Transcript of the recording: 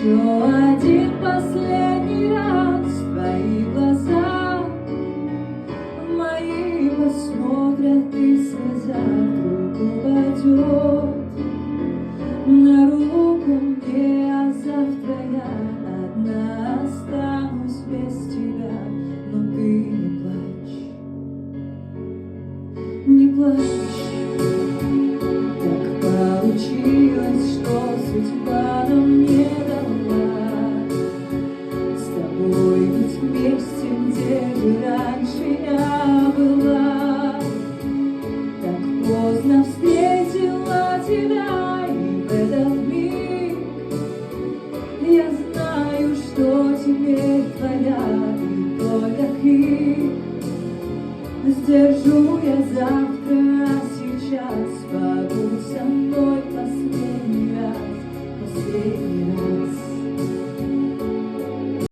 Еще один последний раз твои глаза в мои посмотрят, и слеза вдруг упадет на руку мне, а завтра я одна останусь без тебя. Но ты не плачь, так получилось, что судьба нам не дала с тобой быть вместе, где же раньше я была. Так поздно встретила тебя, и в этот миг я знаю, что теперь твоя и только крик. Сдержу я завтра, а сейчас